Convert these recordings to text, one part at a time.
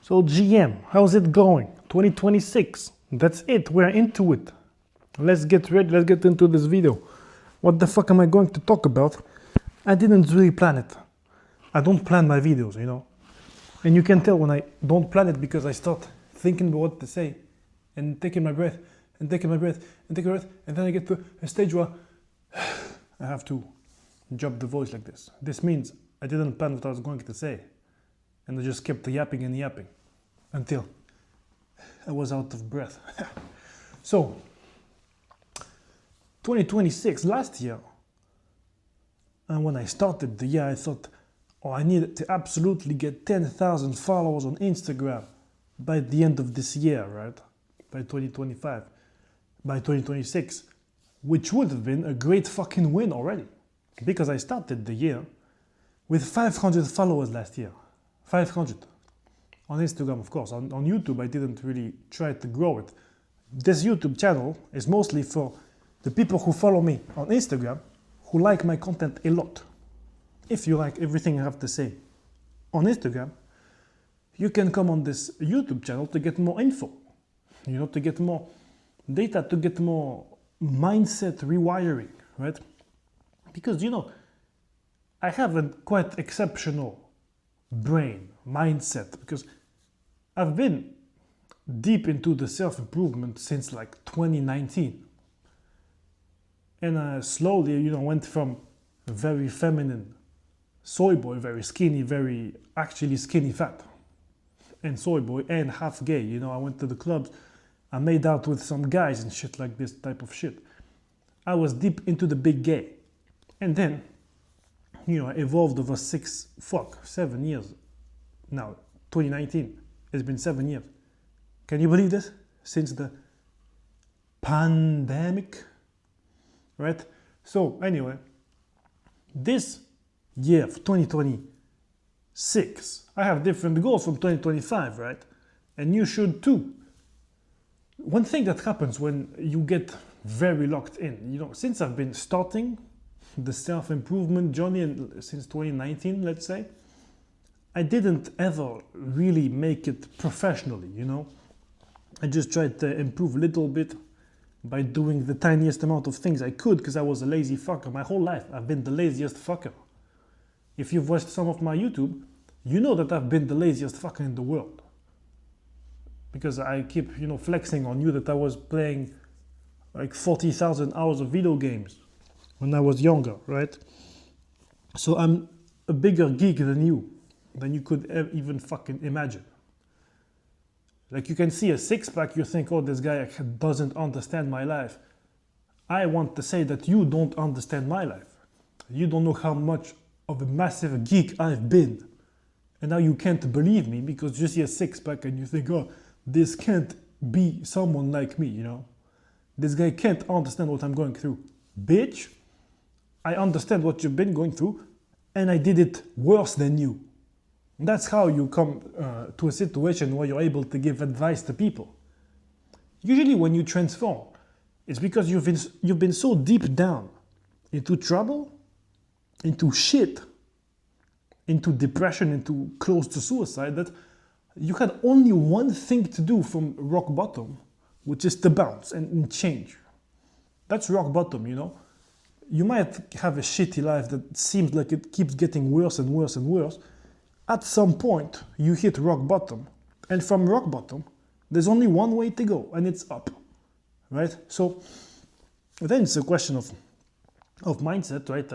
So GM, how's it going? 2026. That's it. We're into it. Let's get ready. Let's get into this video. What the fuck am I going to talk about? I didn't really plan it. I don't plan my videos, you know. And you can tell when I don't plan it because I start thinking about what to say and taking my breath and taking my breath and taking my breath. And then I get to a stage where I have to drop the voice like this. This means I didn't plan what I was going to say. And I just kept yapping and yapping until I was out of breath. So, 2026, last year, and when I started the year, I thought, oh, I need to absolutely get 10,000 followers on Instagram by the end of this year, right? By 2025, by 2026, which would have been a great fucking win already. Because I started the year with 500 followers last year. 500. On Instagram, of course. On YouTube, I didn't really try to grow it. This YouTube channel is mostly for the people who follow me on Instagram, who like my content a lot. If you like everything I have to say on Instagram, you can come on this YouTube channel to get more info, you know, to get more data, to get more mindset rewiring, right? Because, you know, I have a quite exceptional brain, mindset, because I've been deep into the self-improvement since like 2019. And I slowly, you know, went from a very feminine soy boy, very skinny, very actually skinny fat, and soy boy and half gay. You know, I went to the clubs, I made out with some guys and shit like this type of shit. I was deep into the big gay. And then, you know, I evolved over 7 years. Now, 2019, it's been 7 years. Can you believe this? Since the pandemic, right? So anyway, this year of 2026, I have different goals from 2025, right? And you should too. One thing that happens when you get very locked in, you know, since I've been starting the self-improvement journey since 2019, let's say, I didn't ever really make it professionally, you know. I just tried to improve a little bit by doing the tiniest amount of things I could because I was a lazy fucker. My whole life, I've been the laziest fucker. If you've watched some of my YouTube, you know that I've been the laziest fucker in the world. Because I keep, you know, flexing on you that I was playing like 40,000 hours of video games when I was younger, right? So I'm a bigger geek than you could even fucking imagine. Like you can see a six-pack, you think, oh, this guy doesn't understand my life. I want to say that you don't understand my life. You don't know how much of a massive geek I've been. And now you can't believe me because you see a six-pack and you think, oh, this can't be someone like me, you know? This guy can't understand what I'm going through. Bitch, I understand what you've been going through and I did it worse than you. That's how you come to a situation where you're able to give advice to people. Usually when you transform, it's because you've been so deep down into trouble, into shit, into depression, into close to suicide, that you had only one thing to do from rock bottom, which is to bounce and change. That's rock bottom, you know. You might have a shitty life that seems like it keeps getting worse and worse and worse. At some point, you hit rock bottom. And from rock bottom, there's only one way to go, and it's up, right? So then it's a question of mindset, right?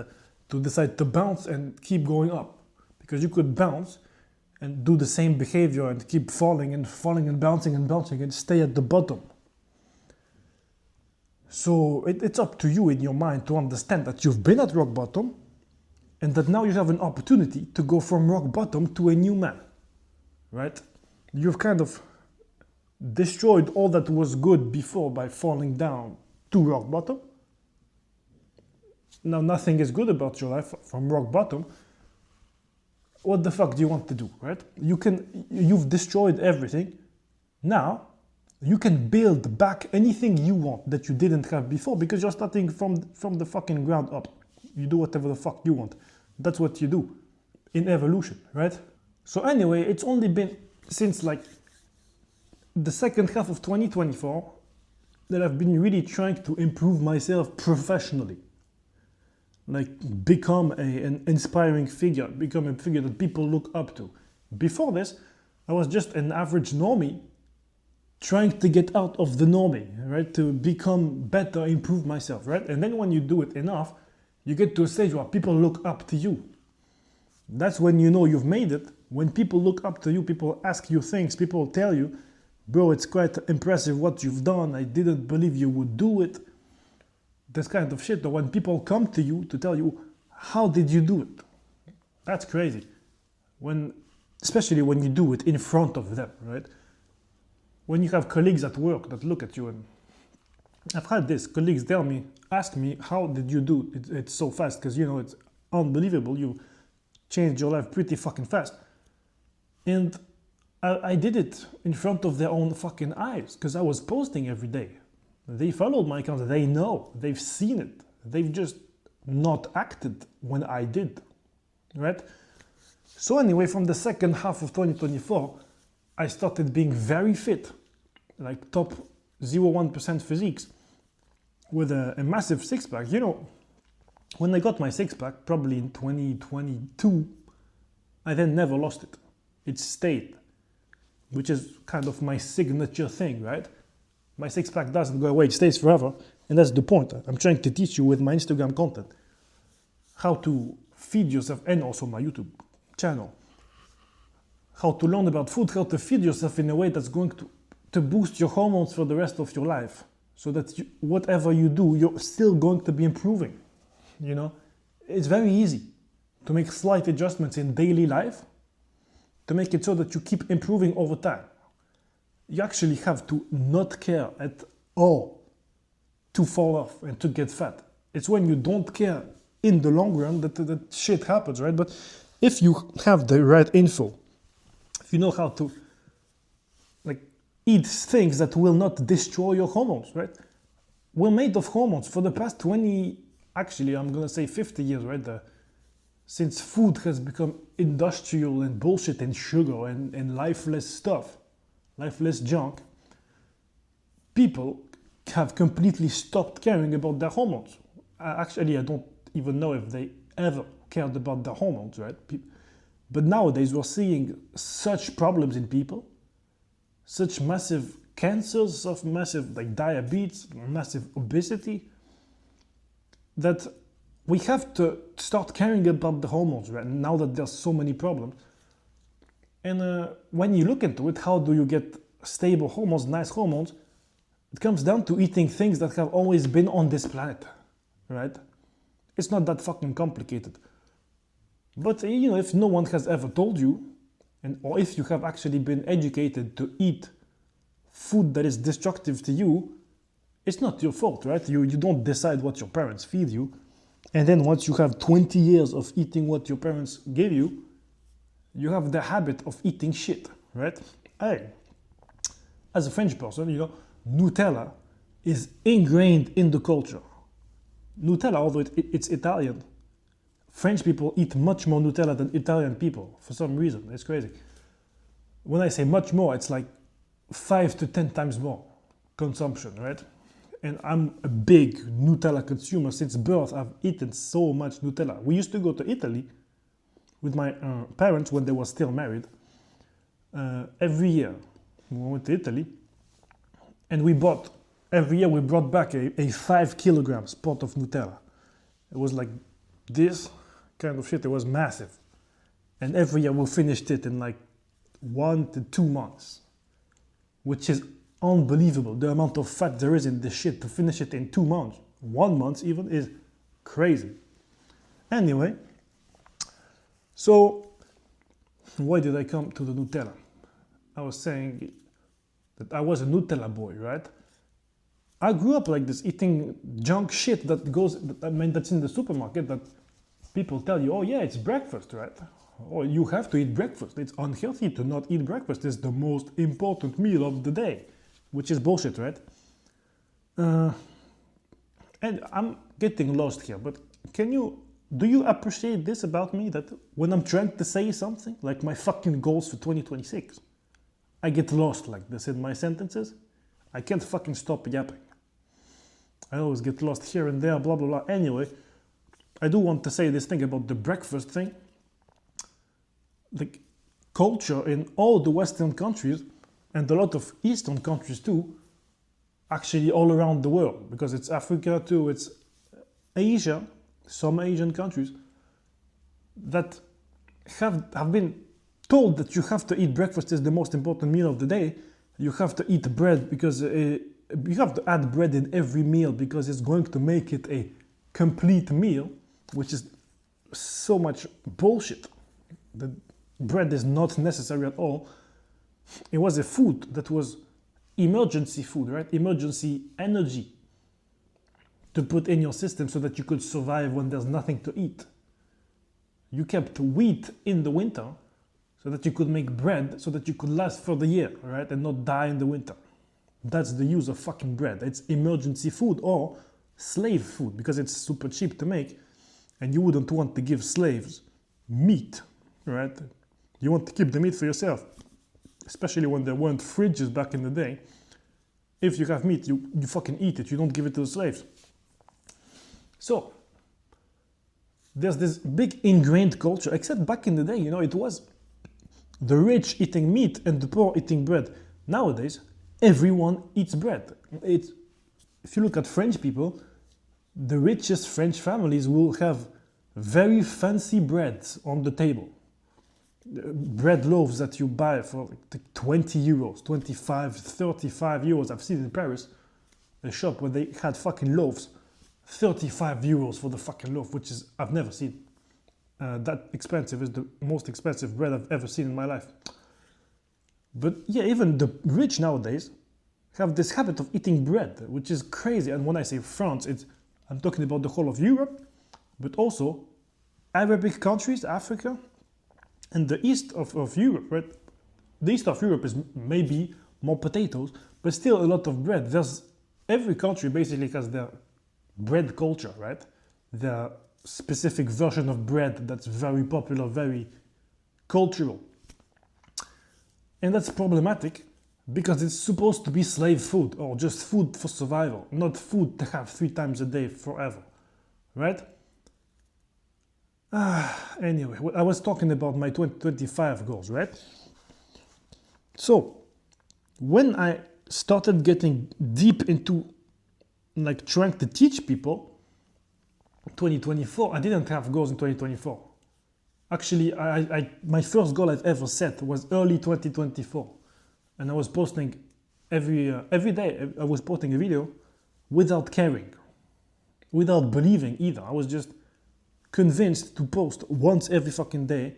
To decide to bounce and keep going up. Because you could bounce and do the same behavior and keep falling and falling and bouncing and stay at the bottom. So it's up to you in your mind to understand that you've been at rock bottom and that now you have an opportunity to go from rock bottom to a new man, right? You've kind of destroyed all that was good before by falling down to rock bottom. Now nothing is good about your life from rock bottom. What the fuck do you want to do, right? You've destroyed everything. Now you can build back anything you want that you didn't have before because you're starting from the fucking ground up. You do whatever the fuck you want. That's what you do in evolution, right? So anyway, it's only been since like the second half of 2024 that I've been really trying to improve myself professionally. Like become an inspiring figure, become a figure that people look up to. Before this, I was just an average normie trying to get out of the normie, right? To become better, improve myself, right? And then when you do it enough, you get to a stage where people look up to you. That's when you know you've made it. When people look up to you, people ask you things, people tell you, bro, it's quite impressive what you've done. I didn't believe you would do it. This kind of shit. Or when people come to you to tell you, how did you do it? That's crazy. Especially when you do it in front of them, right? When you have colleagues at work that look at you, and I've had this, colleagues ask me, how did you do it? It's so fast, because you know, it's unbelievable. You changed your life pretty fucking fast. And I did it in front of their own fucking eyes, because I was posting every day. They followed my account, they know, they've seen it. They've just not acted when I did, right? So anyway, from the second half of 2024, I started being very fit, like top 0.1% physiques, with a massive six-pack. You know, when I got my six-pack, probably in 2022, I then never lost it. It stayed, which is kind of my signature thing, right? My six-pack doesn't go away, it stays forever. And that's the point. I'm trying to teach you with my Instagram content how to feed yourself, and also my YouTube channel, how to learn about food, how to feed yourself in a way that's going to boost your hormones for the rest of your life. So that whatever you do, you're still going to be improving. You know, it's very easy to make slight adjustments in daily life to make it so that you keep improving over time. You actually have to not care at all to fall off and to get fat. It's when you don't care in the long run that shit happens, right? But if you have the right info, if you know how to like eat things that will not destroy your hormones, right? We're made of hormones for the past 20, actually I'm gonna say 50 years, right? Since food has become industrial and bullshit and sugar and lifeless stuff, lifeless junk, people have completely stopped caring about their hormones. Actually, I don't even know if they ever cared about their hormones, right? But nowadays we're seeing such problems in people, such massive cancers, of massive like diabetes, massive obesity, that we have to start caring about the hormones, right? Now that there's so many problems. And when you look into it, how do you get stable hormones, nice hormones? It comes down to eating things that have always been on this planet, right? It's not that fucking complicated. But you know, if no one has ever told you, or if you have actually been educated to eat food that is destructive to you, it's not your fault, right? You don't decide what your parents feed you. And then once you have 20 years of eating what your parents gave you, you have the habit of eating shit, right? Hey, as a French person, you know, Nutella is ingrained in the culture. Nutella, although it's Italian, French people eat much more Nutella than Italian people for some reason. It's crazy. When I say much more, it's like 5 to 10 times more consumption, right? And I'm a big Nutella consumer. Since birth, I've eaten so much Nutella. We used to go to Italy with my parents when they were still married. Every year we went to Italy, and every year we brought back a 5 kilograms pot of Nutella. It was like this kind of shit. It was massive. And every year we finished it in like 1 to 2 months, which is unbelievable. The amount of fat there is in this shit to finish it in 2 months, 1 month even, is crazy. Anyway, so why did I come to the Nutella? I was saying that I was a Nutella boy, right? I grew up like this, eating junk shit that's in the supermarket, that people tell you, oh yeah, it's breakfast, right? Or you have to eat breakfast. It's unhealthy to not eat breakfast. It's the most important meal of the day, which is bullshit, right? And I'm getting lost here, but do you appreciate this about me, that when I'm trying to say something, like my fucking goals for 2026, I get lost like this in my sentences. I can't fucking stop yapping. I always get lost here and there, blah, blah, blah. Anyway, I do want to say this thing about the breakfast thing. The culture in all the Western countries and a lot of Eastern countries too, actually all around the world, because it's Africa too, it's Asia, some Asian countries that have been told that you have to eat breakfast is the most important meal of the day. You have to eat bread because you have to add bread in every meal because it's going to make it a complete meal, which is so much bullshit. The bread is not necessary at all. It was a food that was emergency food, right? Emergency energy to put in your system so that you could survive when there's nothing to eat. You kept wheat in the winter so that you could make bread so that you could last for the year, right? And not die in the winter. That's the use of fucking bread. It's emergency food or slave food because it's super cheap to make and you wouldn't want to give slaves meat, right? You want to keep the meat for yourself, especially when there weren't fridges back in the day. If you have meat, you fucking eat it. You don't give it to the slaves. So, there's this big ingrained culture, except back in the day, it was the rich eating meat and the poor eating bread. Nowadays, everyone eats bread. If you look at French people, the richest French families will have very fancy breads on the table. Bread loaves that you buy for like 20 euros, 25, 35 euros. I've seen in Paris a shop where they had fucking loaves, 35 euros for the fucking loaf, which is, I've never seen. That expensive is the most expensive bread I've ever seen in my life. But yeah, even the rich nowadays have this habit of eating bread, which is crazy. And when I say France, I'm talking about the whole of Europe, but also Arabic countries, Africa, and the east of Europe, right? The east of Europe is maybe more potatoes, but still a lot of bread. Every country basically has their bread culture, right? Their specific version of bread that's very popular, very cultural. And that's problematic because it's supposed to be slave food or just food for survival, not food to have 3 times a day forever, right? Anyway, I was talking about my 2025 goals, right? So, when I started getting deep into like trying to teach people, 2024, I didn't have goals in 2024. Actually, my first goal I've ever set was early 2024. And I was posting every day, I was posting a video without caring, without believing either. I was just convinced to post once every fucking day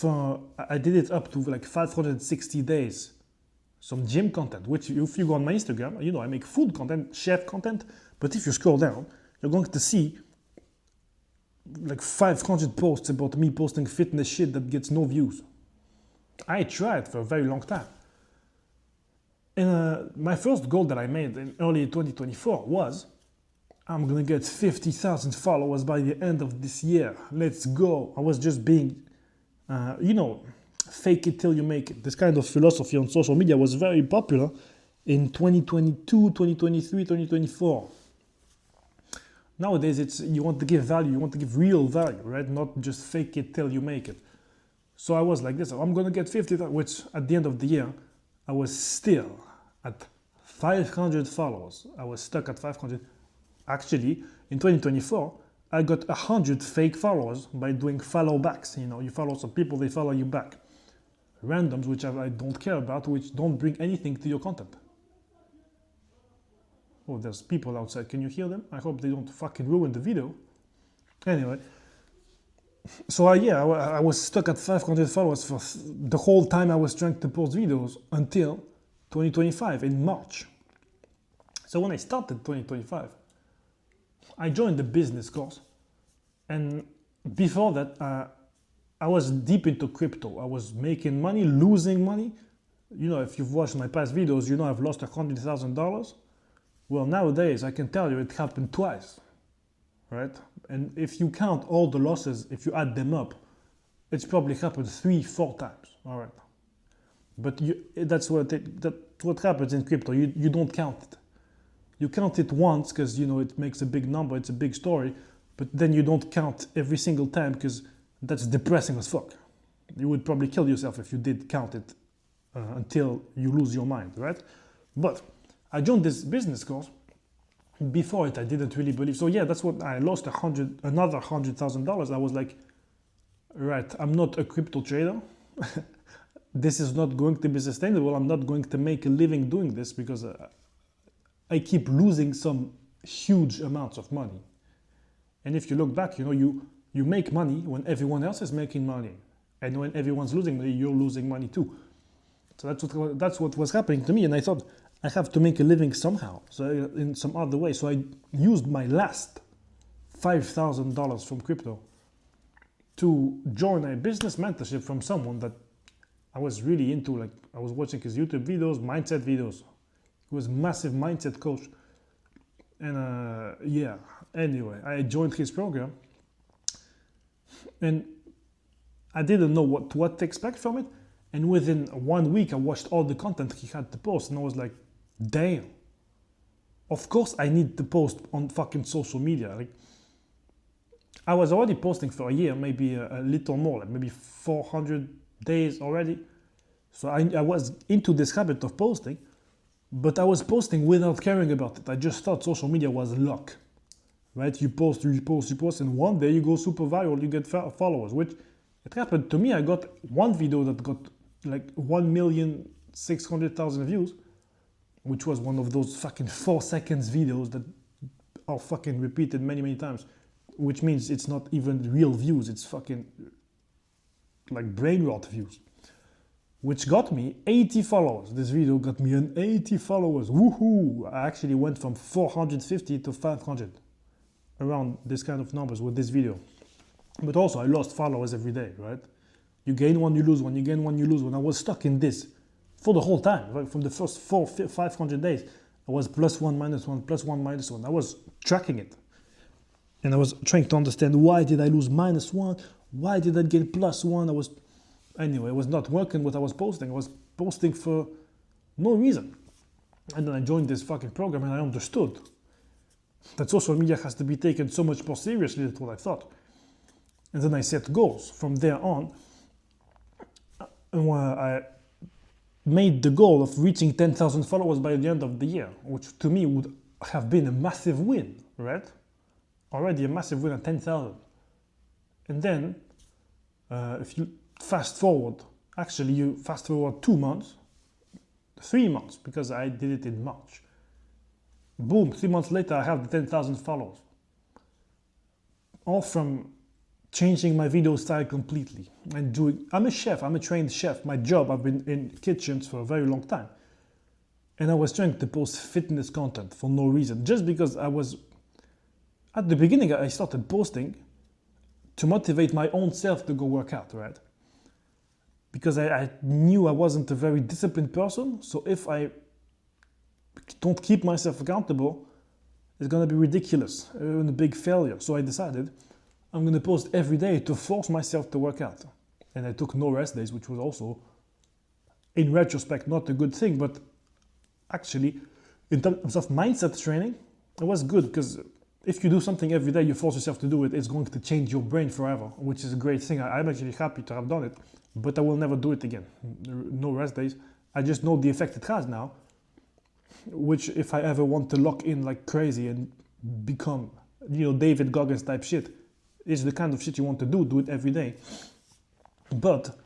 I did it up to like 560 days. Some gym content, which if you go on my Instagram, I make food content, chef content, but if you scroll down, you're going to see like 500 posts about me posting fitness shit that gets no views. I tried for a very long time. And my first goal that I made in early 2024 was, I'm gonna get 50,000 followers by the end of this year. Let's go. I was just being, fake it till you make it. This kind of philosophy on social media was very popular in 2022, 2023, 2024. Nowadays, you want to give value, you want to give real value, right? Not just fake it till you make it. So I was like this, I'm gonna get 50,000, which at the end of the year, I was still at 500 followers. I was stuck at 500. Actually, in 2024, I got 100 fake followers by doing follow backs. You follow some people, they follow you back. Randoms, which I don't care about, which don't bring anything to your content. Oh, there's people outside. Can you hear them? I hope they don't fucking ruin the video. Anyway. So I was stuck at 500 followers for the whole time I was trying to post videos until 2025 in March. So when I started 2025, I joined the business course. And before that, I was deep into crypto. I was making money, losing money. If you've watched my past videos, I've lost $100,000. Well, nowadays, I can tell you it happened twice, right? And if you count all the losses, if you add them up, it's probably happened 3-4 times, all right? But that's what happens in crypto. You don't count it. You count it once because it makes a big number, it's a big story, but then you don't count every single time because that's depressing as fuck. You would probably kill yourself if you did count it until you lose your mind, right? But I joined this business course. Before it, I didn't really believe. So yeah, that's what I lost another $100,000. I was like, right, I'm not a crypto trader. This is not going to be sustainable. I'm not going to make a living doing this because I keep losing some huge amounts of money. And if you look back, you make money when everyone else is making money. And when everyone's losing money, you're losing money too. So that's what was happening to me. And I thought, I have to make a living somehow, so in some other way. So I used my last $5,000 from crypto to join a business mentorship from someone that I was really into. Like, I was watching his YouTube videos, mindset videos. He was a massive mindset coach. And yeah, anyway, I joined his program. And I didn't know what to expect from it. And within 1 week, I watched all the content he had to post. And I was like, damn. Of course I need to post on fucking social media. Like, I was already posting for a year, maybe a little more, like maybe 400 days already. So I was into this habit of posting, but I was posting without caring about it. I just thought social media was luck, right? You post, and one day you go super viral, you get followers, which it happened to me. I got one video that got like 1,600,000 views, which was one of those fucking 4 seconds videos that are fucking repeated many, many times, which means it's not even real views. It's fucking like brain rot views, which got me 80 followers. This video got me 80 followers. Woohoo! I actually went from 450 to 500, around this kind of numbers with this video. But also I lost followers every day, right? You gain one, you lose one, you gain one, you lose one. I was stuck in this for the whole time, right? From the first 500 days, I was +1, -1, +1, -1. I was tracking it. And I was trying to understand, why did I lose -1? Why did I gain +1? Anyway, it was not working what I was posting. I was posting for no reason. And then I joined this fucking program and I understood that social media has to be taken so much more seriously than what I thought. And then I set goals. From there on, I made the goal of reaching 10,000 followers by the end of the year, which to me would have been a massive win, right? Already a massive win at 10,000. And then, if you fast forward 2 months, 3 months, because I did it in March. Boom, 3 months later, I have the 10,000 followers. All from changing my video style completely. I'm a chef, I'm a trained chef. My job, I've been in kitchens for a very long time. And I was trying to post fitness content for no reason, just because at the beginning, I started posting to motivate my own self to go work out, right? Because I knew I wasn't a very disciplined person. So if I don't keep myself accountable, it's gonna be ridiculous and a big failure. So I decided I'm gonna post every day to force myself to work out. And I took no rest days, which was also, in retrospect, not a good thing. But actually, in terms of mindset training, it was good, because if you do something every day, you force yourself to do it, it's going to change your brain forever, which is a great thing. I'm actually happy to have done it, but I will never do it again. No rest days. I just know the effect it has now, which if I ever want to lock in like crazy and become, David Goggins type shit, is the kind of shit you want to do it every day. But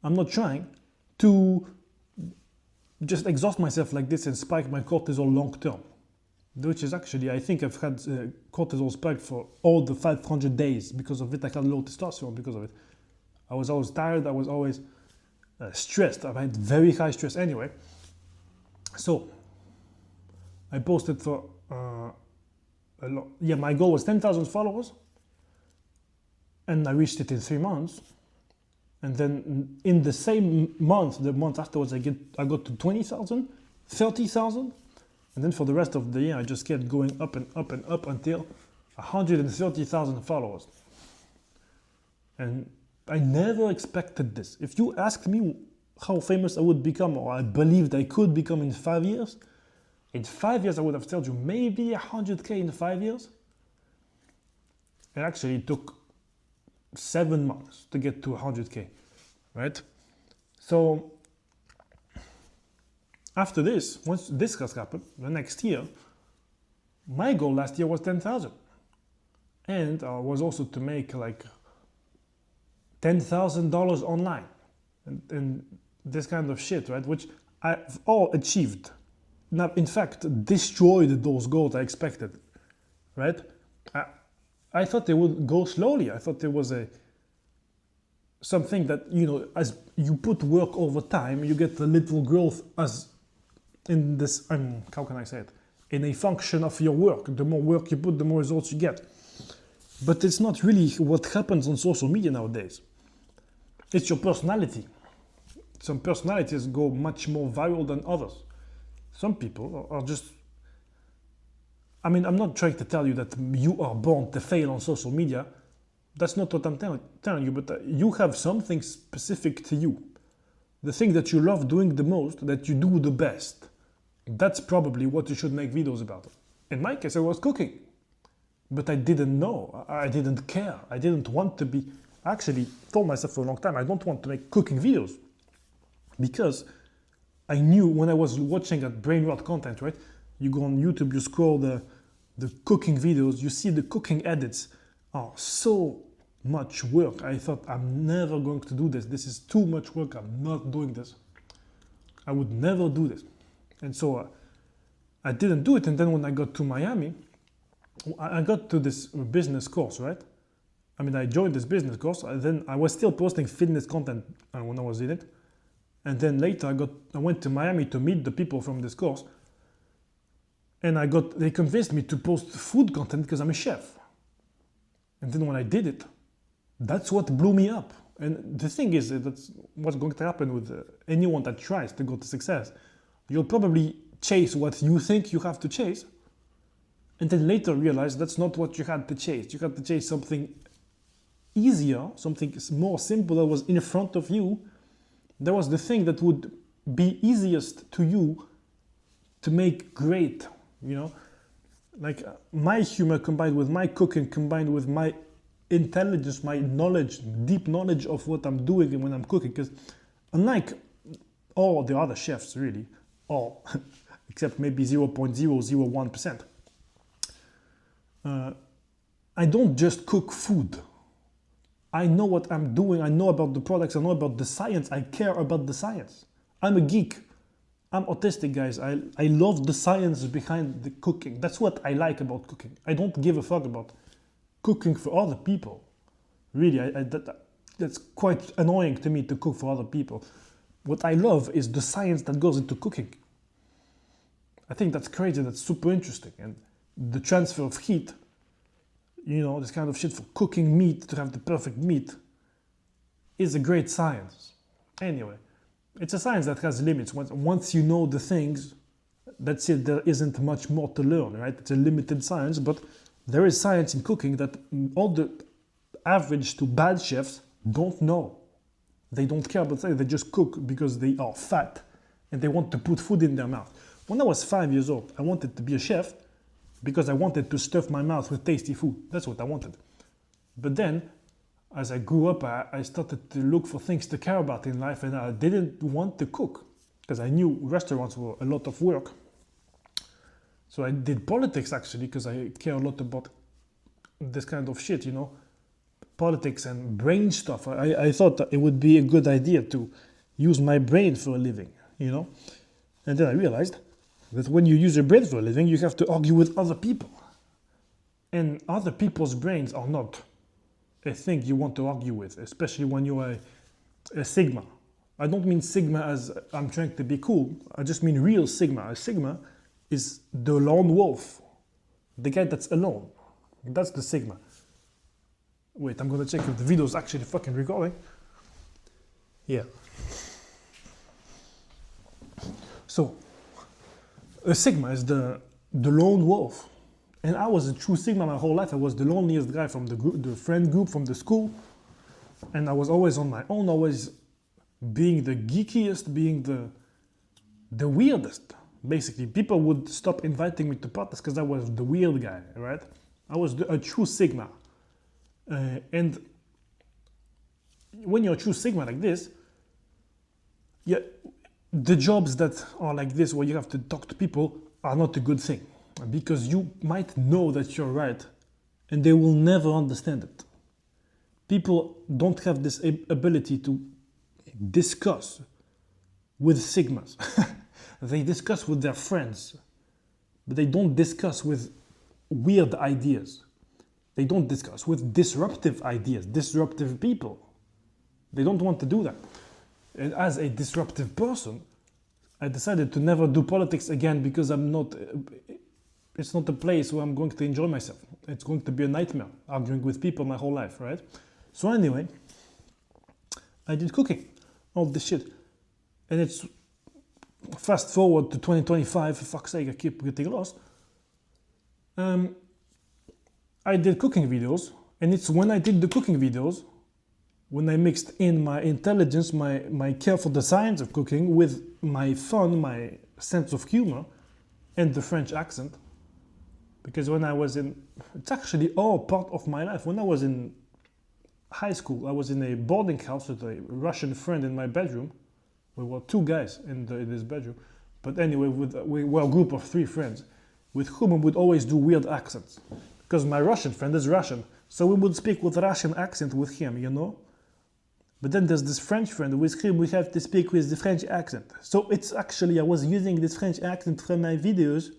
I'm not trying to just exhaust myself like this and spike my cortisol long term. Which is actually, I think I've had cortisol spike for all the 500 days because of it. I had low testosterone because of it. I was always tired. I was always stressed. I had very high stress anyway. So I posted for a lot. Yeah, my goal was 10,000 followers. And I reached it in 3 months. And then in the same month, the month afterwards, I got to 20,000, 30,000. And then for the rest of the year, I just kept going up and up and up until 130,000 followers. And I never expected this. If you asked me how famous I would become, or I believed I could become in 5 years. In 5 years, I would have told you maybe 100K in 5 years. And actually, it took 7 months to get to 100K, right? So after this, once this has happened, the next year, my goal last year was 10,000. And was also to make like $10,000 online and this kind of shit, right? Which I've all achieved. Now, in fact, destroyed those goals I expected, right? I thought they would go slowly. I thought there was something that, you know, as you put work over time, you get a little growth as in this, how can I say it? In a function of your work. The more work you put, the more results you get. But it's not really what happens on social media nowadays. It's your personality. Some personalities go much more viral than others. Some people are just... I mean, I'm not trying to tell you that you are born to fail on social media. That's not what I'm telling you, but you have something specific to you. The thing that you love doing the most, that you do the best. That's probably what you should make videos about. In my case, I was cooking. But I didn't know, I didn't care, I didn't want to be... I actually told myself for a long time, I don't want to make cooking videos. Because I knew when I was watching that brain rot content, right? You go on YouTube, you scroll the cooking videos, you see the cooking edits are so much work. I thought, I'm never going to do this. This is too much work, I'm not doing this. I would never do this. And so I didn't do it. And then when I got to Miami, I got to this business course, right? I mean, I joined this business course, and then I was still posting fitness content when I was in it. And then later I went to Miami to meet the people from this course. And they convinced me to post food content because I'm a chef. And then when I did it, that's what blew me up. And the thing is, that's what's going to happen with anyone that tries to go to success. You'll probably chase what you think you have to chase, and then later realize that's not what you had to chase. You had to chase something easier, something more simple that was in front of you. That was the thing that would be easiest to you to make great, you know? Like my humor combined with my cooking, combined with my intelligence, my knowledge, deep knowledge of what I'm doing when I'm cooking. Because unlike all the other chefs, really, all, except maybe 0.001%, I don't just cook food. I know what I'm doing. I know about the products. I know about the science. I care about the science. I'm a geek. I'm autistic, guys. I love the science behind the cooking. That's what I like about cooking. I don't give a fuck about cooking for other people. Really, that's quite annoying to me to cook for other people. What I love is the science that goes into cooking. I think that's crazy. That's super interesting. And the transfer of heat, you know, this kind of shit for cooking meat to have the perfect meat is a great science. Anyway, it's a science that has limits. Once you know the things, that's it. There isn't much more to learn, right? It's a limited science, but there is science in cooking that all the average to bad chefs don't know. They don't care about it. They just cook because they are fat and they want to put food in their mouth. When I was 5 years old, I wanted to be a chef because I wanted to stuff my mouth with tasty food. That's what I wanted. But then, as I grew up, I started to look for things to care about in life, and I didn't want to cook because I knew restaurants were a lot of work. So I did politics actually because I care a lot about this kind of shit, you know, politics and brain stuff. I thought that it would be a good idea to use my brain for a living, you know. And then I realized that when you use your brain for a living, you have to argue with other people. And other people's brains are not a thing you want to argue with, especially when you're a Sigma. I don't mean Sigma as I'm trying to be cool. I just mean real Sigma. A Sigma is the lone wolf, the guy that's alone. That's the Sigma. Wait, I'm gonna check if the video is actually fucking recording. Yeah. So, a Sigma is the lone wolf. And I was a true Sigma my whole life. I was the loneliest guy from the group, the friend group from the school. And I was always on my own, always being the geekiest, being the weirdest. Basically, people would stop inviting me to parties because I was the weird guy, right? I was a true Sigma. And when you're a true Sigma like this, yeah, the jobs that are like this, where you have to talk to people, are not a good thing. Because you might know that you're right, and they will never understand it. People don't have this ability to discuss with Sigmas. They discuss with their friends, but they don't discuss with weird ideas. They don't discuss with disruptive ideas, disruptive people. They don't want to do that. And as a disruptive person, I decided to never do politics again because it's not a place where I'm going to enjoy myself. It's going to be a nightmare, arguing with people my whole life, right? So anyway, I did cooking, all this shit. And it's fast forward to 2025, for fuck's sake, I keep getting lost. I did cooking videos, and it's when I did the cooking videos, when I mixed in my intelligence, my care for the science of cooking with my fun, my sense of humor, and the French accent. Because when I was it's actually all part of my life. When I was in high school, I was in a boarding house with a Russian friend in my bedroom. We were two guys in this bedroom. But anyway, we were a group of 3 friends with whom we would always do weird accents. Because my Russian friend is Russian. So we would speak with a Russian accent with him, you know? But then there's this French friend with whom we have to speak with the French accent. So it's actually, I was using this French accent from my videos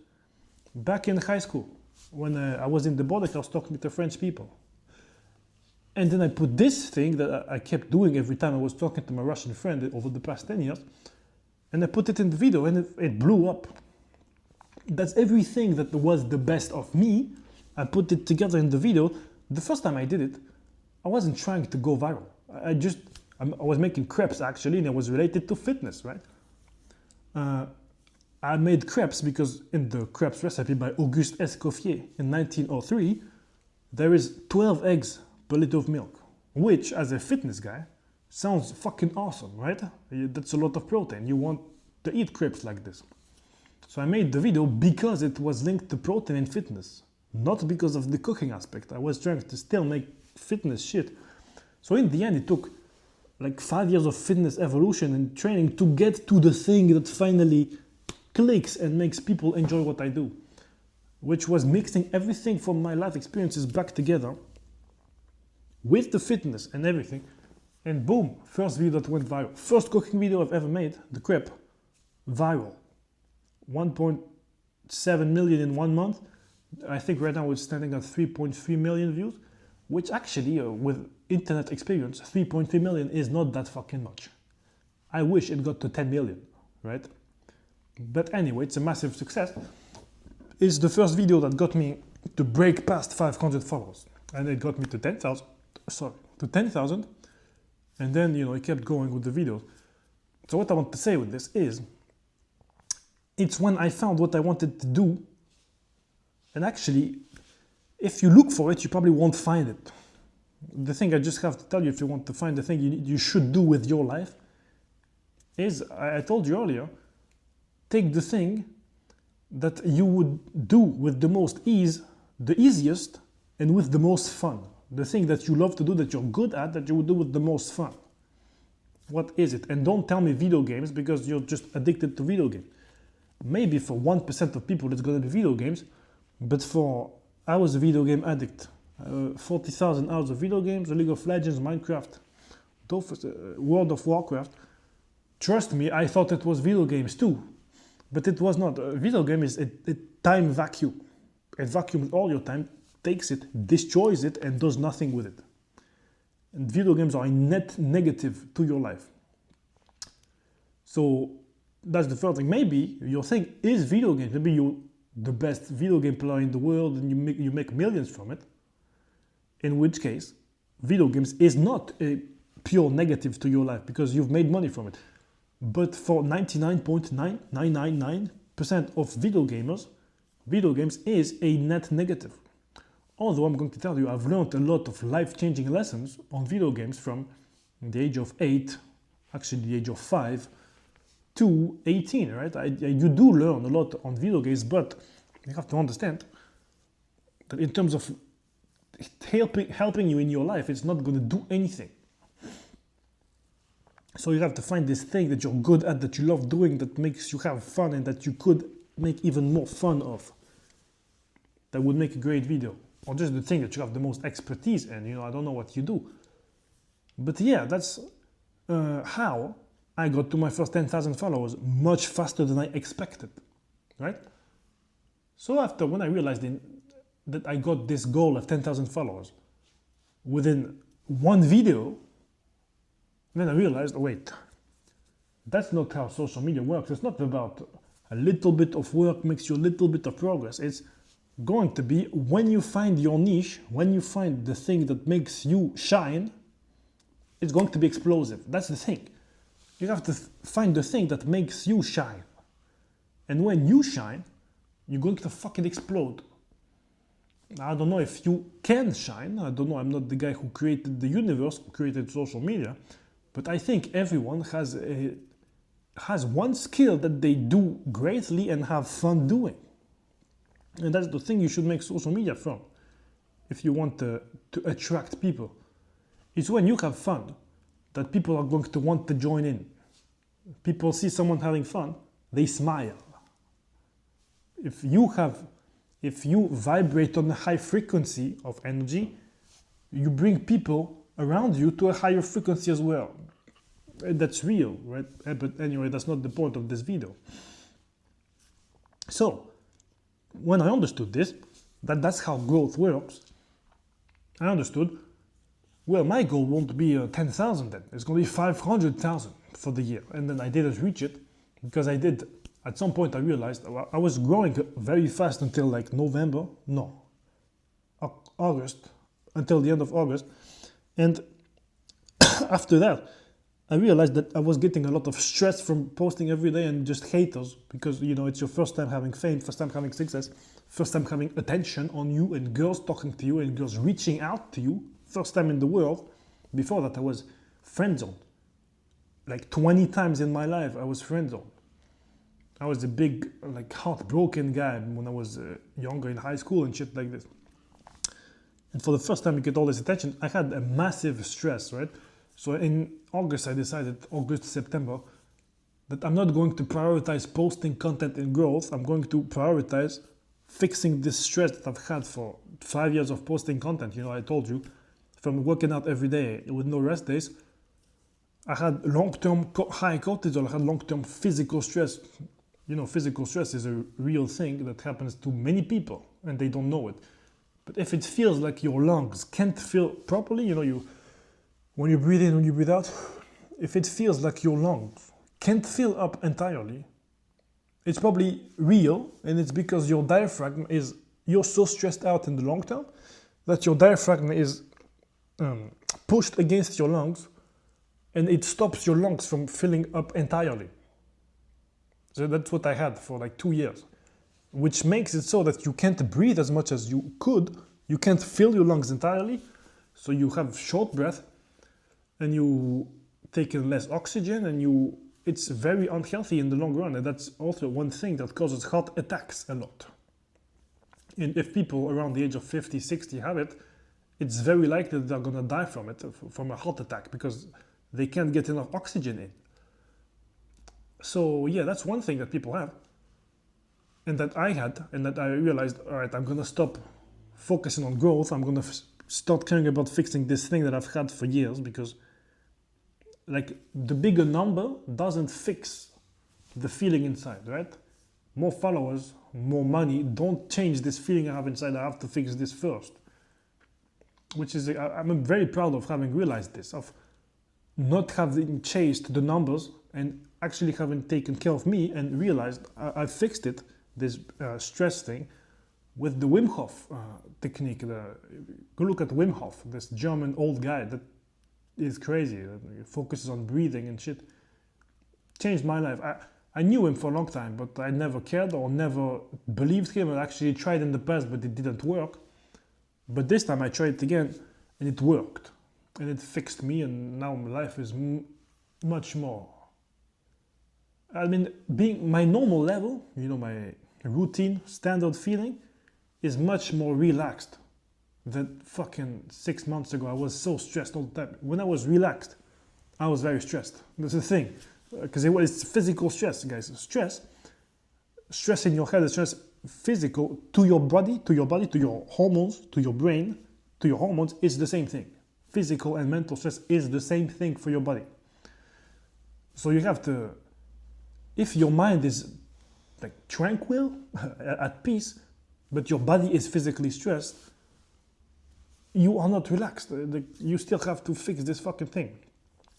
back in high school when I was in the boarding house talking to French people. And then I put this thing that I kept doing every time I was talking to my Russian friend over the past 10 years, and I put it in the video, and it blew up. That's everything that was the best of me. I put it together in the video. The first time I did it, I wasn't trying to go viral. I was making crepes actually, and it was related to fitness, right? I made crepes because in the crepes recipe by Auguste Escoffier in 1903, there is 12 eggs per liter of milk, which as a fitness guy sounds fucking awesome, right? That's a lot of protein. You want to eat crepes like this. So I made the video because it was linked to protein and fitness, not because of the cooking aspect. I was trying to still make fitness shit. So in the end, it took like 5 years of fitness evolution and training to get to the thing that finally clicks and makes people enjoy what I do, which was mixing everything from my life experiences back together with the fitness and everything. And boom, first video that went viral. First cooking video I've ever made, the crepe, viral. 1.7 million in 1 month. I think right now it's standing at 3.3 million views, which actually, with internet experience, 3.3 million is not that fucking much. I wish it got to 10 million, right? But anyway, it's a massive success. It's the first video that got me to break past 500 followers. And it got me to 10,000. And then, you know, I kept going with the videos. So what I want to say with this is, it's when I found what I wanted to do. And actually, if you look for it, you probably won't find it. The thing I just have to tell you, if you want to find the thing you should do with your life, is, I told you earlier, take the thing that you would do with the most ease, the easiest, and with the most fun. The thing that you love to do, that you're good at, that you would do with the most fun. What is it? And don't tell me video games, because you're just addicted to video games. Maybe for 1% of people it's going to be video games, but I was a video game addict. 40,000 hours of video games, League of Legends, Minecraft, World of Warcraft. Trust me, I thought it was video games too, but it was not. A video game is a time vacuum. It vacuums all your time, takes it, destroys it, and does nothing with it. And video games are a net negative to your life. So that's the first thing. Maybe your thing is video games. Maybe you're the best video game player in the world and you make millions from it. In which case, video games is not a pure negative to your life because you've made money from it. But for 99.9999% of video gamers, video games is a net negative. Although I'm going to tell you, I've learned a lot of life-changing lessons on video games from the age of 8 actually the age of 5 to 18, right? You do learn a lot on video games, but you have to understand that in terms of helping you in your life, it's not going to do anything. So you have to find this thing that you're good at, that you love doing, that makes you have fun, and that you could make even more fun of. That would make a great video. Or just the thing that you have the most expertise in. I don't know what you do. But yeah, that's how I got to my first 10,000 followers much faster than I expected, right? So when I realized that I got this goal of 10,000 followers within one video, then I realized, oh, wait, that's not how social media works. It's not about a little bit of work makes you a little bit of progress. It's going to be when you find your niche, when you find the thing that makes you shine, it's going to be explosive. That's the thing. You have to find the thing that makes you shine. And when you shine, you're going to fucking explode. I don't know if you can shine. I don't know. I'm not the guy who created the universe, who created social media. But I think everyone has one skill that they do greatly and have fun doing. And that's the thing you should make social media from, if you want to attract people. It's when you have fun that people are going to want to join in. People see someone having fun, they smile. If you vibrate on a high frequency of energy, you bring people around you to a higher frequency as well. That's real, right? But anyway, that's not the point of this video. So, when I understood this, that's how growth works, I understood, well, my goal won't be 10,000 then. It's going to be 500,000 for the year. And then I didn't reach it because at some point I realized I was growing very fast until like August, until the end of August. And after that, I realized that I was getting a lot of stress from posting every day and just haters because, it's your first time having fame, first time having success, first time having attention on you and girls talking to you and girls reaching out to you, first time in the world. Before that, I was friend-zoned. Like 20 times in my life, I was friend-zoned. I was a big, heartbroken guy when I was younger in high school and shit like this. And for the first time you get all this attention, I had a massive stress, right? So in August, I decided, September, that I'm not going to prioritize posting content and growth. I'm going to prioritize fixing this stress that I've had for 5 years of posting content. I told you, from working out every day with no rest days, I had long-term high cortisol, I had long-term physical stress. Physical stress is a real thing that happens to many people and they don't know it. But if it feels like your lungs can't feel properly, when you breathe in, when you breathe out, if it feels like your lungs can't fill up entirely, it's probably real, and it's because your diaphragm you're so stressed out in the long term that your diaphragm is pushed against your lungs and it stops your lungs from filling up entirely. So that's what I had for like 2 years, which makes it so that you can't breathe as much as you could. You can't fill your lungs entirely, so you have short breath and you take in less oxygen and it's very unhealthy in the long run. And that's also one thing that causes heart attacks a lot. And if people around the age of 50, 60 have it, it's very likely that they're gonna die from it, from a heart attack, because they can't get enough oxygen in. So yeah, that's one thing that people have, and that I had, and that I realized, all right, I'm gonna stop focusing on growth. I'm gonna start caring about fixing this thing that I've had for years, because the bigger number doesn't fix the feeling inside, right? More followers, more money don't change this feeling I have inside. I have to fix this first, which is, I'm very proud of having realized this, of not having chased the numbers and actually having taken care of me and realized I fixed it, this stress thing, with the Wim Hof technique. Go look at Wim Hof, this German old guy that is crazy, that focuses on breathing and shit. Changed my life. I knew him for a long time, but I never cared or never believed him. I actually tried in the past, but it didn't work. But this time I tried it again and it worked. And it fixed me, and now my life is much more. I mean, being my normal level, you know, my routine, standard feeling is much more relaxed than fucking 6 months ago. I was so stressed all the time. When I was relaxed, I was very stressed. That's the thing. Because it's physical stress, guys. Stress in your head is stress physical to your body, to your hormones, to your brain, to your hormones is the same thing. Physical and mental stress is the same thing for your body. So you have to, if your mind is like tranquil, at peace, but your body is physically stressed, you are not relaxed. You still have to fix this fucking thing.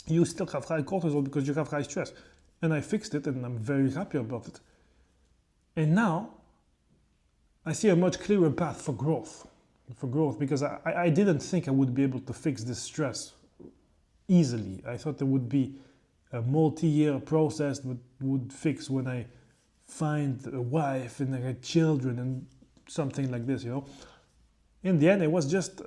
You still have high cortisol because you have high stress. And I fixed it and I'm very happy about it. And now I see a much clearer path for growth. Because I didn't think I would be able to fix this stress easily. I thought there would be a multi-year process that would fix when I find a wife and I had children and something like this, you know. In the end, it was just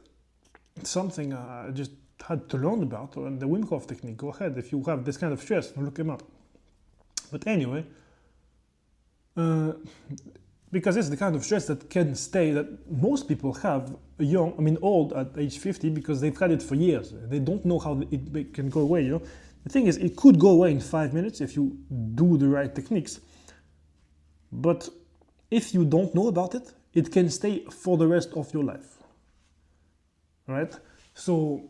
something I just had to learn about, and the Wim Hof technique. Go ahead, if you have this kind of stress, look him up. But anyway, because it's the kind of stress that can stay, that most people have old at age 50 because they've had it for years. They don't know how it can go away, you know. The thing is, it could go away in 5 minutes if you do the right techniques. But if you don't know about it, it can stay for the rest of your life. Right? So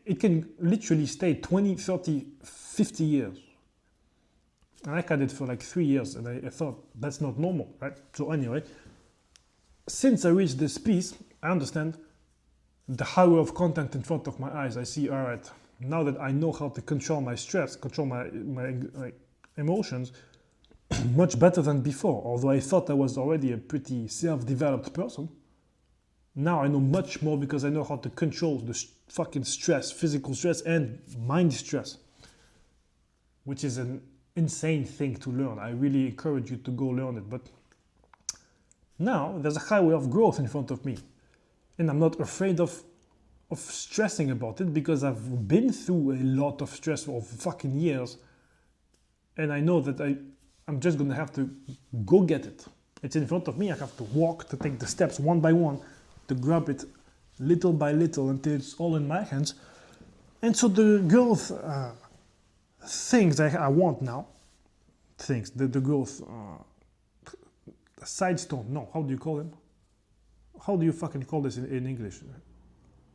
it can literally stay 20, 30, 50 years. And I had it for like 3 years and I thought that's not normal, right? So anyway, since I reached this peace, I understand the highway of content in front of my eyes. I see, all right, now that I know how to control my stress, control my emotions, much better than before. Although I thought I was already a pretty self-developed person, now I know much more because I know how to control the fucking stress, physical stress and mind stress, which is an insane thing to learn. I really encourage you to go learn it. But now there's a highway of growth in front of me, and I'm not afraid of stressing about it because I've been through a lot of stress for fucking years, and I know that I'm just gonna have to go get it. It's in front of me. I have to walk, to take the steps one by one, to grab it little by little until it's all in my hands. And so the growth things I want now, the growth side stone, no, how do you call them? How do you fucking call this in English?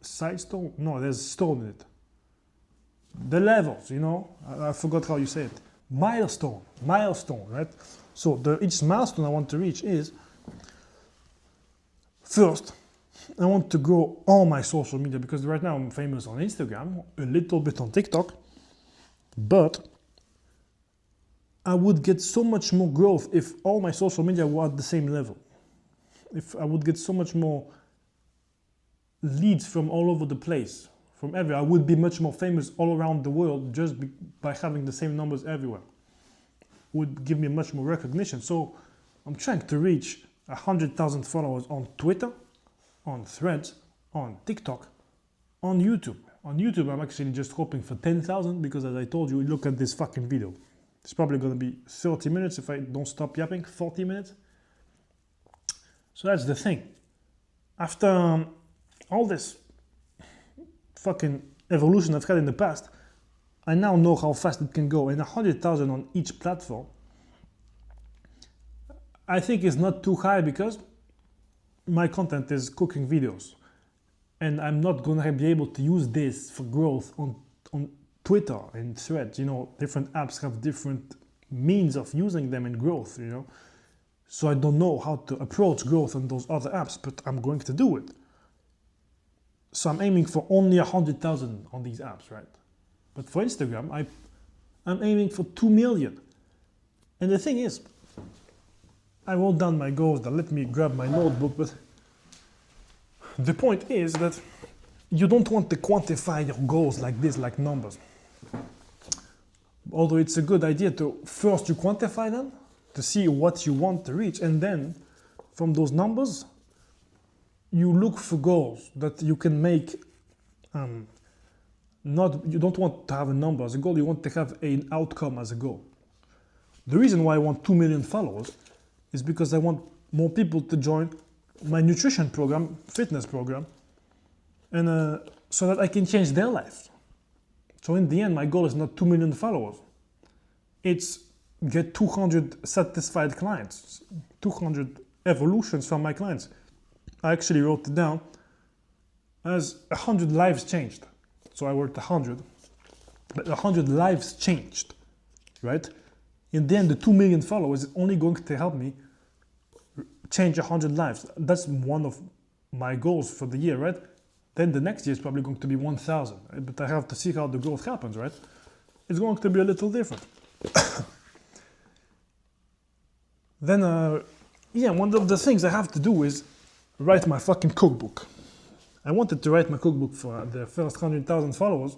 Side stone? No, there's stone in it. The levels, you know, I forgot how you say it. Milestone, right? So each milestone I want to reach is, first, I want to grow all my social media because right now I'm famous on Instagram, a little bit on TikTok, but I would get so much more growth if all my social media were at the same level. If I would get so much more leads from all over the place, from everywhere. I would be much more famous all around the world just by having the same numbers everywhere. Would give me much more recognition. So I'm trying to reach 100,000 followers on Twitter, on Threads, on TikTok, on YouTube. On YouTube, I'm actually just hoping for 10,000 because, as I told you, look at this fucking video. It's probably going to be 30 minutes if I don't stop yapping, 40 minutes. So that's the thing. After all this fucking evolution I've had in the past, I now know how fast it can go. And 100,000 on each platform, I think is not too high because my content is cooking videos. And I'm not going to be able to use this for growth on Twitter and Threads. You know, different apps have different means of using them in growth, you know. So I don't know how to approach growth on those other apps, but I'm going to do it. So I'm aiming for only 100,000 on these apps, right? But for Instagram, I'm aiming for 2 million. And the thing is, I wrote down my goals. Now let me grab my notebook, but the point is that you don't want to quantify your goals like this, like numbers. Although it's a good idea to first you quantify them, to see what you want to reach, and then from those numbers, you look for goals that you can make Not, you don't want to have a number as a goal, you want to have an outcome as a goal. The reason why I want 2 million followers is because I want more people to join my nutrition program, fitness program, and so that I can change their life. So in the end, my goal is not 2 million followers. It's get 200 satisfied clients, 200 evolutions from my clients. I actually wrote it down as 100 lives changed. So I worked 100, but 100 lives changed, right? In the end, the 2 million followers is only going to help me change 100 lives. That's one of my goals for the year, right? Then the next year is probably going to be 1,000, right? But I have to see how the growth happens, right? It's going to be a little different. Then, one of the things I have to do is write my fucking cookbook. I wanted to write my cookbook for the first 100,000 followers,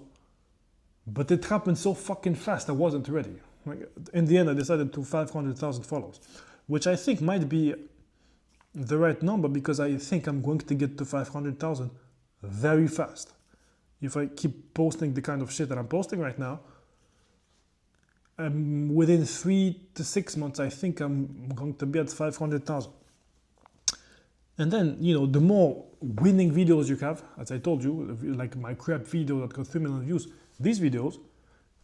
but it happened so fucking fast I wasn't ready. Like, in the end, I decided to 500,000 followers, which I think might be the right number because I think I'm going to get to 500,000 very fast. If I keep posting the kind of shit that I'm posting right now, within 3 to 6 months, I think I'm going to be at 500,000. And then, the more winning videos you have, as I told you, like my crap video that got 3 million views, these videos,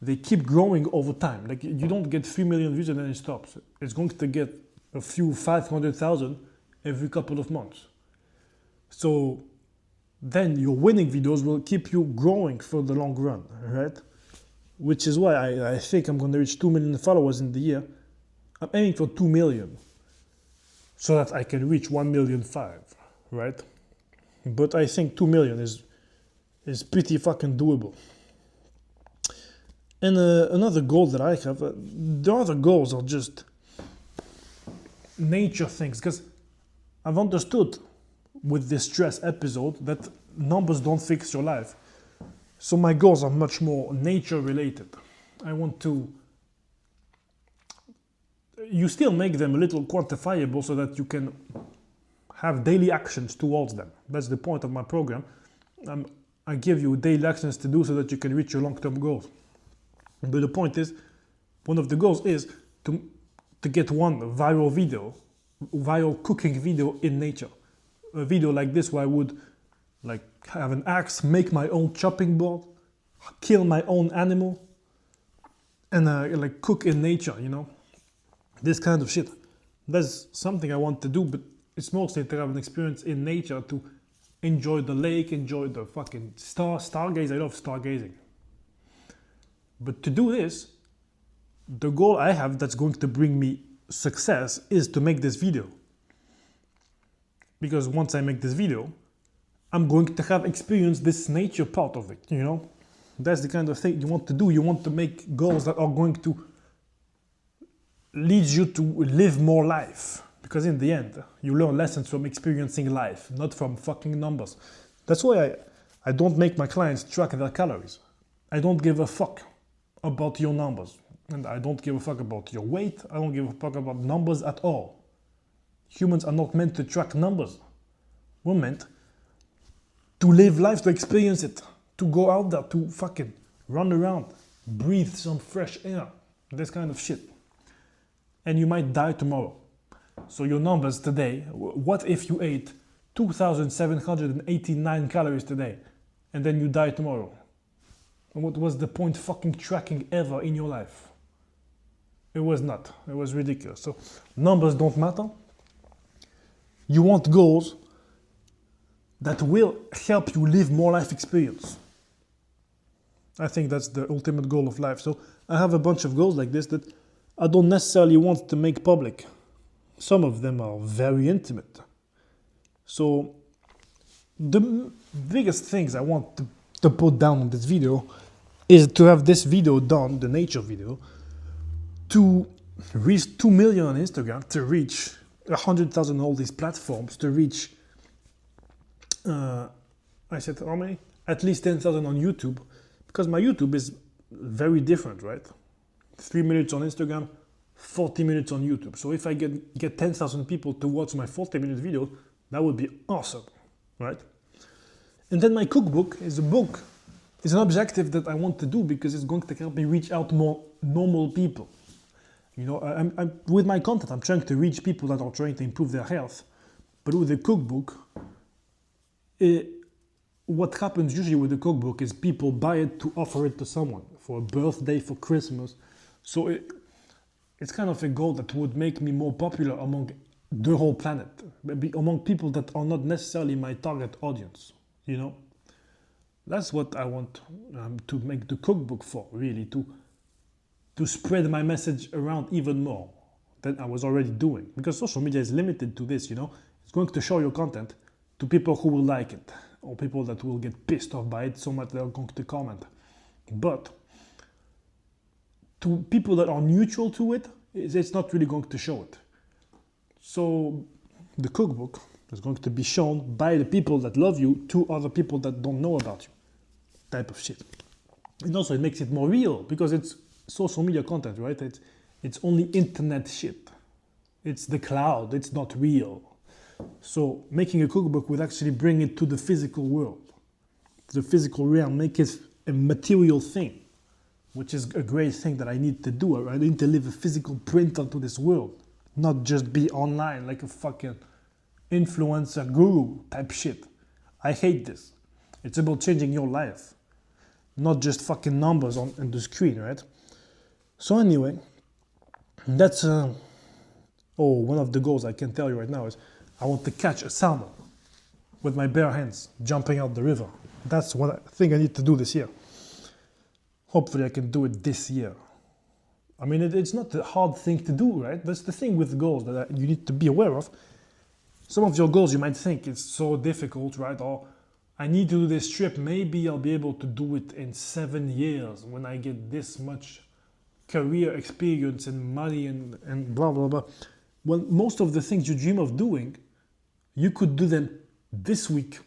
they keep growing over time. Like you don't get 3 million views and then it stops. It's going to get a few 500,000 every couple of months. So then your winning videos will keep you growing for the long run, right? Which is why I think I'm going to reach 2 million followers in the year. I'm aiming for 2 million so that I can reach 1.5 million, right? But I think 2 million is pretty fucking doable. And another goal that I have, the other goals are just nature things, because I've understood with this stress episode that numbers don't fix your life. So my goals are much more nature related. I want to, you still make them a little quantifiable so that you can have daily actions towards them. That's the point of my program. I give you daily actions to do so that you can reach your long-term goals. But the point is, one of the goals is to get one viral cooking video in nature. A video like this where I would like have an axe, make my own chopping board, kill my own animal, and like cook in nature, this kind of shit. That's something I want to do, but it's mostly to have an experience in nature, to enjoy the lake, enjoy the fucking stargaze. I love stargazing. But to do this, the goal I have that's going to bring me success is to make this video. Because once I make this video, I'm going to have experienced this nature part of it, That's the kind of thing you want to do. You want to make goals that are going to lead you to live more life. Because in the end, you learn lessons from experiencing life, not from fucking numbers. That's why I don't make my clients track their calories. I don't give a fuck about your numbers. And I don't give a fuck about your weight. I don't give a fuck about numbers at all. Humans are not meant to track numbers. We're meant to live life, to experience it, to go out there, to fucking run around, breathe some fresh air, this kind of shit. And you might die tomorrow. So your numbers today, what if you ate 2,789 calories today and then you die tomorrow? And what was the point fucking tracking ever in your life? It was not. It was ridiculous. So numbers don't matter. You want goals that will help you live more life experience. I think that's the ultimate goal of life. So I have a bunch of goals like this that I don't necessarily want to make public. Some of them are very intimate. So the biggest things I want to put down in this video is to have this video done, the nature video, to reach 2 million on Instagram, to reach 100,000 on all these platforms, to reach, I said how many? At least 10,000 on YouTube, because my YouTube is very different, right? 3 minutes on Instagram, 40 minutes on YouTube. So if I get 10,000 people to watch my 40-minute video, that would be awesome, right? And then my cookbook is a book It's an objective that I want to do because it's going to help me reach out more normal people. You know, I'm with my content, I'm trying to reach people that are trying to improve their health. But with the cookbook, what happens usually with the cookbook is people buy it to offer it to someone for a birthday, for Christmas. So it's kind of a goal that would make me more popular among the whole planet, maybe among people that are not necessarily my target audience, you know? That's what I want to make the cookbook for, really, to spread my message around even more than I was already doing. Because social media is limited to this, you know? It's going to show your content to people who will like it, or people that will get pissed off by it so much they're going to comment. But to people that are neutral to it, it's not really going to show it. So the cookbook is going to be shown by the people that love you to other people that don't know about you, type of shit. And also it makes it more real because it's social media content, right? It's only internet shit. It's the cloud, it's not real. So making a cookbook would actually bring it to the physical world, the physical realm, make it a material thing, which is a great thing that I need to do. I need to leave a physical print onto this world, not just be online like a fucking influencer guru type shit. I hate this. It's about changing your life, not just fucking numbers on the screen, right? So anyway, that's one of the goals I can tell you right now is I want to catch a salmon with my bare hands, jumping out the river. That's what I think I need to do this year. Hopefully I can do it this year. I mean, it's not a hard thing to do, right? That's the thing with goals that you need to be aware of. Some of your goals you might think it's so difficult, right? Or I need to do this trip. Maybe I'll be able to do it in 7 years when I get this much career experience and money and blah, blah, blah. Well, most of the things you dream of doing, you could do them this week.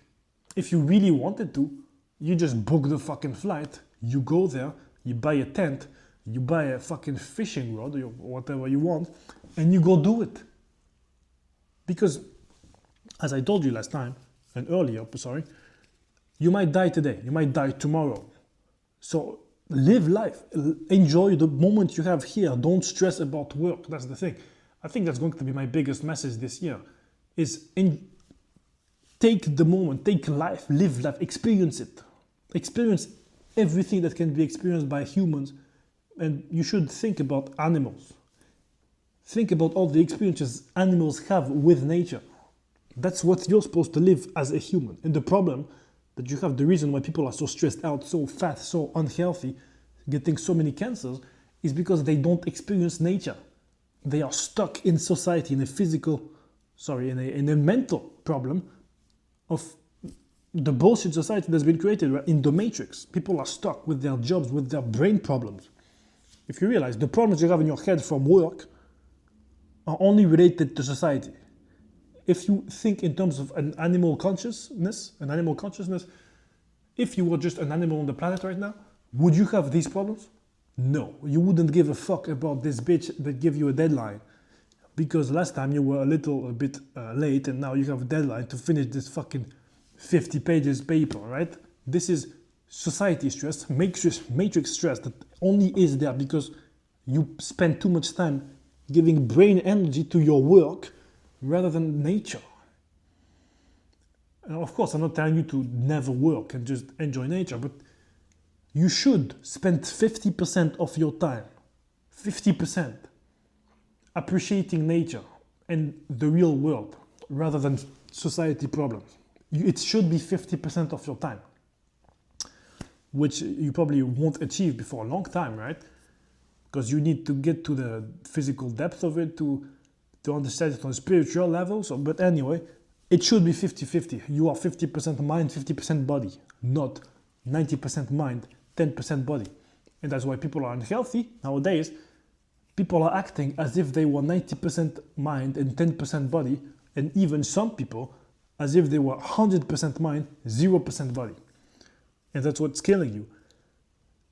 If you really wanted to, you just book the fucking flight, you go there, you buy a tent, you buy a fucking fishing rod or whatever you want, and you go do it. Because, as I told you last time, and earlier, sorry, you might die today, you might die tomorrow. So live life, enjoy the moment you have here, don't stress about work, that's the thing. I think that's going to be my biggest message this year, is take the moment, take life, live life, experience it. Experience everything that can be experienced by humans, and you should think about animals. Think about all the experiences animals have with nature. That's what you're supposed to live as a human. And the problem that you have, the reason why people are so stressed out, so fat, so unhealthy, getting so many cancers, is because they don't experience nature. They are stuck in society, in a mental problem of the bullshit society that's been created, right? In the matrix. People are stuck with their jobs, with their brain problems. If you realize the problems you have in your head from work are only related to society. If you think in terms of an animal consciousness, if you were just an animal on the planet right now, would you have these problems? No, you wouldn't give a fuck about this bitch that gave you a deadline because last time you were a bit late and now you have a deadline to finish this fucking 50 pages paper, right? This is society stress, matrix stress that only is there because you spend too much time giving brain energy to your work rather than nature. And of course, I'm not telling you to never work and just enjoy nature, but you should spend 50% of your time, 50%, appreciating nature and the real world rather than society problems. It should be 50% of your time, which you probably won't achieve before a long time, right? Because you need to get to the physical depth of it to understand it on a spiritual level. But anyway, it should be 50-50. You are 50% mind, 50% body, not 90% mind, 10% body. And that's why people are unhealthy nowadays. People are acting as if they were 90% mind and 10% body, and even some people as if they were 100% mind, 0% body. And that's what's killing you.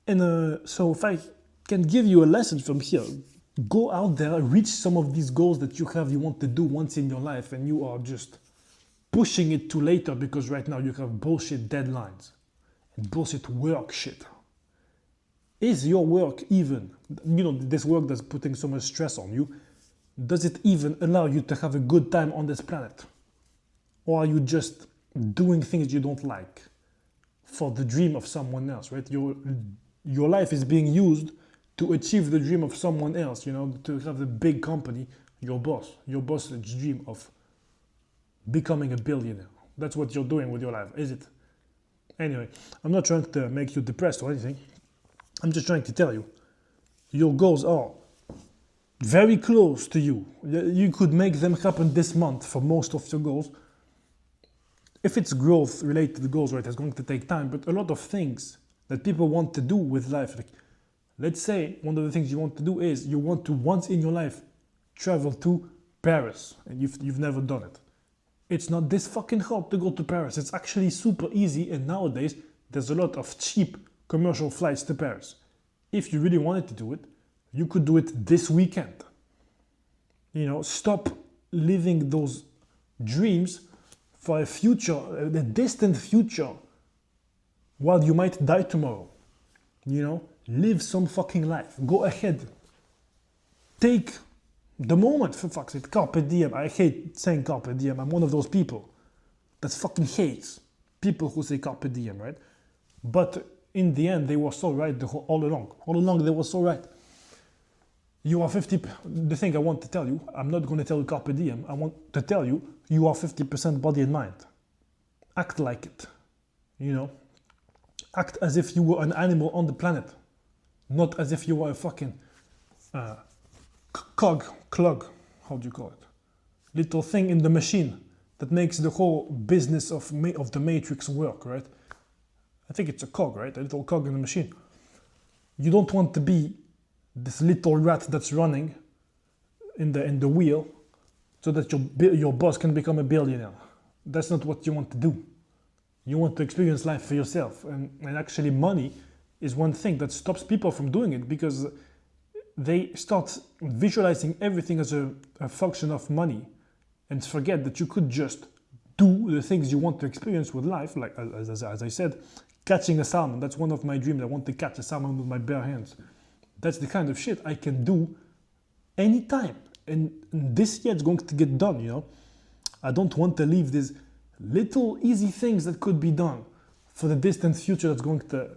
And so if I can give you a lesson from here, go out there, reach some of these goals that you want to do once in your life, and you are just pushing it to later because right now you have bullshit deadlines. bullshit work shit. Is your work even, this work that's putting so much stress on you, does it even allow you to have a good time on this planet? Or are you just doing things you don't like for the dream of someone else, right? Your life is being used to achieve the dream of someone else, to have the big company, your boss's dream of becoming a billionaire. That's what you're doing with your life, is it? Anyway, I'm not trying to make you depressed or anything. I'm just trying to tell you, your goals are very close to you. You could make them happen this month for most of your goals. If it's growth related goals, right, it's going to take time, but a lot of things that people want to do with life, like, let's say one of the things you want to do is you want to once in your life travel to Paris, and you've never done it. It's not this fucking hard to go to Paris. It's actually super easy, and nowadays there's a lot of cheap commercial flights to Paris. If you really wanted to do it, you could do it this weekend. Stop living those dreams for a future, a distant future, while you might die tomorrow. Live some fucking life. Go ahead. Take the moment, for fuck's sake. Carpe diem. I hate saying carpe diem. I'm one of those people that fucking hates people who say carpe diem, right? But in the end, they were so right all along. All along, they were so right. You are 50, the thing I want to tell you, I'm not going to tell you carpe diem. I want to tell you, you are 50% body and mind. Act like it, Act as if you were an animal on the planet. Not as if you were a fucking clog, how do you call it? Little thing in the machine that makes the whole business of the matrix work, right? I think it's a cog, right? A little cog in the machine. You don't want to be this little rat that's running in the wheel so that your boss can become a billionaire. That's not what you want to do. You want to experience life for yourself. And actually money is one thing that stops people from doing it, because they start visualizing everything as a function of money and forget that you could just do the things you want to experience with life, like as I said, catching a salmon. That's one of my dreams. I want to catch a salmon with my bare hands. That's the kind of shit I can do anytime. And this year it's going to get done, I don't want to leave these little easy things that could be done for the distant future that's going to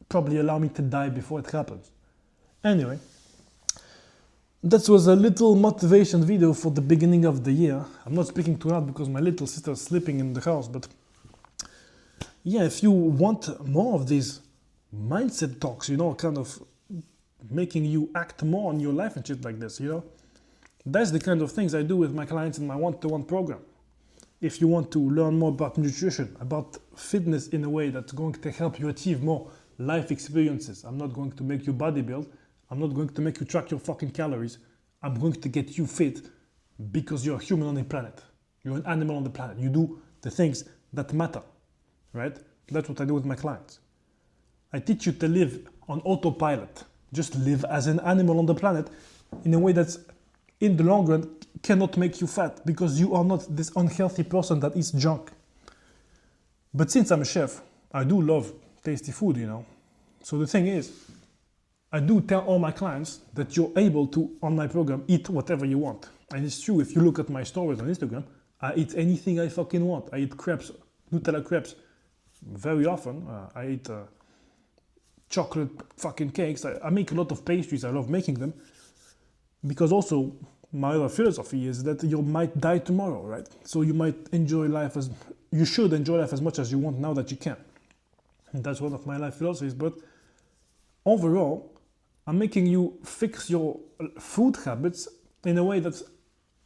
probably allow me to die before it happens. Anyway, that was a little motivation video for the beginning of the year. I'm not speaking too loud because my little sister is sleeping in the house, but yeah, if you want more of these mindset talks, kind of making you act more on your life and shit like this, that's the kind of things I do with my clients in my one-to-one program. If you want to learn more about nutrition, about fitness in a way that's going to help you achieve more life experiences, I'm not going to make you bodybuild. I'm not going to make you track your fucking calories. I'm going to get you fit because you're a human on the planet. You're an animal on the planet. You do the things that matter, right? That's what I do with my clients. I teach you to live on autopilot. Just live as an animal on the planet in a way that's, in the long run, cannot make you fat, because you are not this unhealthy person that eats junk. But since I'm a chef, I do love tasty food, So the thing is, I do tell all my clients that you're able to, on my program, eat whatever you want. And it's true, if you look at my stories on Instagram, I eat anything I fucking want. I eat crepes, Nutella crepes, very often. I eat chocolate fucking cakes. I make a lot of pastries. I love making them. Because also, my other philosophy is that you might die tomorrow, right? So you might enjoy life you should enjoy life as much as you want now that you can. And that's one of my life philosophies. But overall, I'm making you fix your food habits in a way that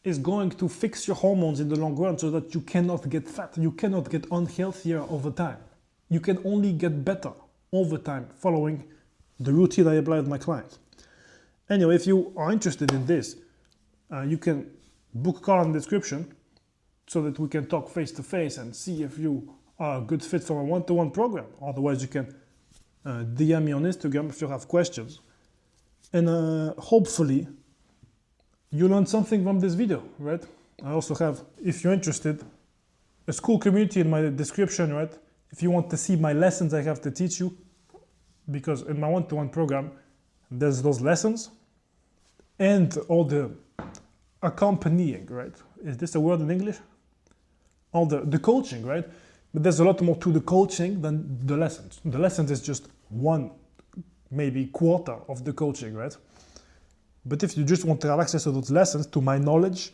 is going to fix your hormones in the long run, so that you cannot get fat. You cannot get unhealthier over time. You can only get better over time following the routine I apply with my clients. Anyway, if you are interested in this, you can book a call in the description so that we can talk face to face and see if you are a good fit for a one-to-one program. Otherwise, you can DM me on Instagram if you have questions. And hopefully, you learned something from this video, right? I also have, if you're interested, a school community in my description, right? If you want to see my lessons I have to teach you, because in my one-to-one program, there's those lessons and all the accompanying, right? Is this a word in English? All the coaching, right? But there's a lot more to the coaching than the lessons. The lessons is just one, maybe quarter of the coaching, right? But if you just want to have access to those lessons, to my knowledge,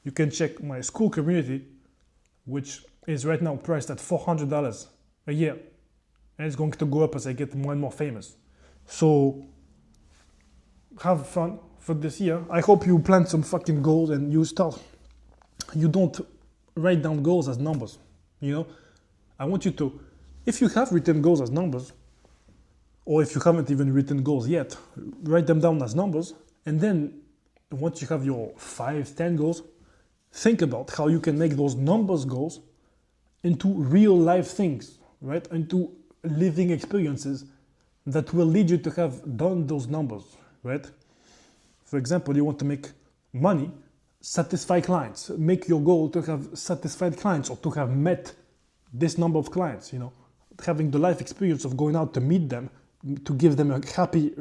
you can check my school community, which is right now priced at $400 a year. And it's going to go up as I get more and more famous. So have fun for this year. I hope you plan some fucking goals and you don't write down goals as numbers, you know? I want you to, if you have written goals as numbers, or if you haven't even written goals yet, write them down as numbers. And then once you have your 5, 10 goals, think about how you can make those numbers goals into real life things, right? Into living experiences that will lead you to have done those numbers, right? For example, you want to make money, satisfy clients. Make your goal to have satisfied clients or to have met this number of clients, you know, having the life experience of going out to meet them, to give them a happy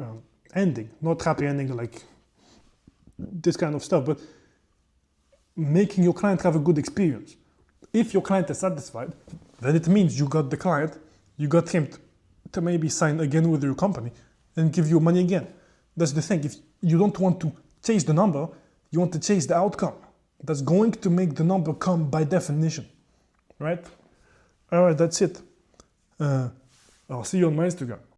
ending, not happy ending like this kind of stuff, but making your client have a good experience. If your client is satisfied, then it means you got the client, you got him to maybe sign again with your company and give you money again. That's the thing. If you don't want to chase the number, you want to chase the outcome. That's going to make the number come by definition, right? All right, that's it. I'll see you on my Instagram.